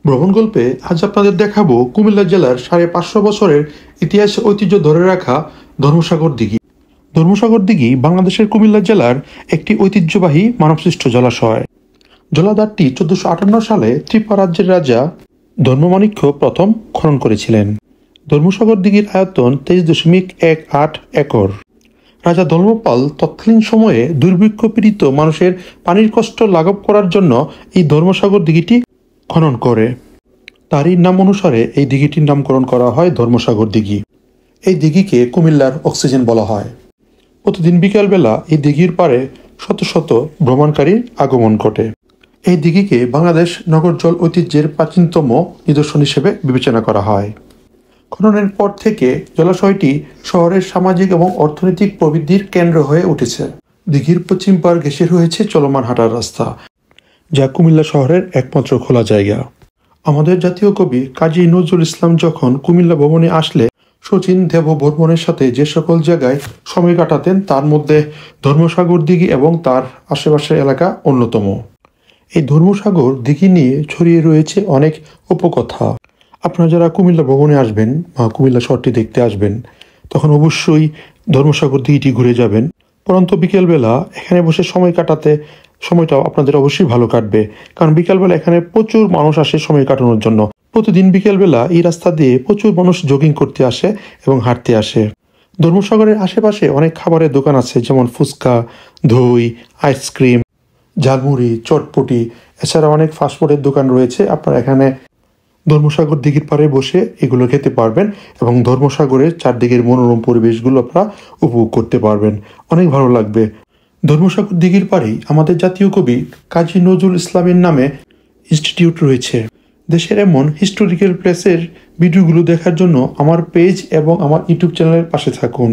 ভ্রমণ গল্পে আজ আপনাদের দেখাবো কুমিল্লা জেলার ৫৫০ বছরের ইতিহাস ঐতিহ্য ধরে রাখা ধর্মসাগর দিঘি। ধর্মসাগর দিঘি বাংলাদেশের কুমিল্লা জেলার একটি ঐতিহ্যবাহী মানবসৃষ্ট জলাশয়। জলাধারটি ১৪৫৮ সালে ত্রিপুরা রাজ্যের রাজা ধর্মমাণিক্য প্রথম খনন করেছিলেন। ধর্মসাগর দিঘির আয়তন ২৩.১৮ একর। রাজা ধর্মপাল তৎকালীন সময়ে দুর্ভিক্ষ পীড়িত মানুষের পানির কষ্ট লাঘব করার জন্য এই ধর্মসাগর দিঘিটি খনন করে। তারই নাম অনুসারে এই দিঘিটির নামকরণ করা হয় ধর্মসাগর দিঘি। এই দিঘিকে কুমিল্লার অক্সিজেন বলা হয়। প্রতিদিন বিকালবেলা এই দিঘির পাড়ে শত শত ভ্রমণকারীর আগমন ঘটে। এই দিঘিকে বাংলাদেশ নগর জল ঐতিহ্যের প্রাচীনতম নিদর্শন হিসেবে বিবেচনা করা হয়। খননের পর থেকে জলাশয়টি শহরের সামাজিক এবং অর্থনৈতিক প্রবৃদ্ধির কেন্দ্র হয়ে উঠেছে। দিঘির পশ্চিম পাড় ঘেঁষে রয়েছে চলমান হাঁটার রাস্তা, যা কুমিল্লা শহরের একমাত্র খোলা জায়গা। আমাদের জাতীয় কবি কাজী নজরুল ইসলাম যখন কুমিল্লা ভ্রমণে আসলে শচীন দেববর্মনের সাথে যে সকল জায়গায় সময় কাটাতেন তার মধ্যে ধর্মসাগর দিঘি এবং তার আশেপাশের এলাকা অন্যতম। এই ধর্মসাগর দিঘি নিয়ে ছড়িয়ে রয়েছে অনেক উপকথা। আপনারা যারা কুমিল্লা ভ্রমণে আসবেন বা কুমিল্লা শহরটি দেখতে আসবেন তখন অবশ্যই ধর্মসাগর দিঘিটি ঘুরে যাবেন। পরন্ত বিকেলবেলা এখানে বসে সময় কাটাতে সময়টাও আপনাদের অবশ্যই ভালো কাটবে, কারণ বিকেলবেলা এখানে প্রচুর মানুষ আসে সময় কাটানোর জন্য। প্রতিদিন বিকেলবেলা এই রাস্তা দিয়ে প্রচুর মানুষ জগিং করতে আসে এবং হাঁটতে আসে। ধর্মসাগরের আশেপাশে অনেক খাবারের দোকান আছে, যেমন ফুচকা, দই, আইসক্রিম, ঝালমুড়ি, চটপটি, এছাড়া অনেক ফাস্টফুডের দোকান রয়েছে। আপনারা এখানে ধর্মসাগর দিঘির পাড়ে বসে এগুলো খেতে পারবেন এবং ধর্মসাগরের চারদিকের মনোরম পরিবেশগুলো আপনারা উপভোগ করতে পারবেন। অনেক ভালো লাগবে। ধর্মসাগর দিঘির পাড়েই আমাদের জাতীয় কবি কাজী নজরুল ইসলামের নামে ইনস্টিটিউট রয়েছে। দেশের এমন হিস্টোরিক্যাল প্লেসের ভিডিওগুলো দেখার জন্য আমার পেজ এবং আমার ইউটিউব চ্যানেলের পাশে থাকুন।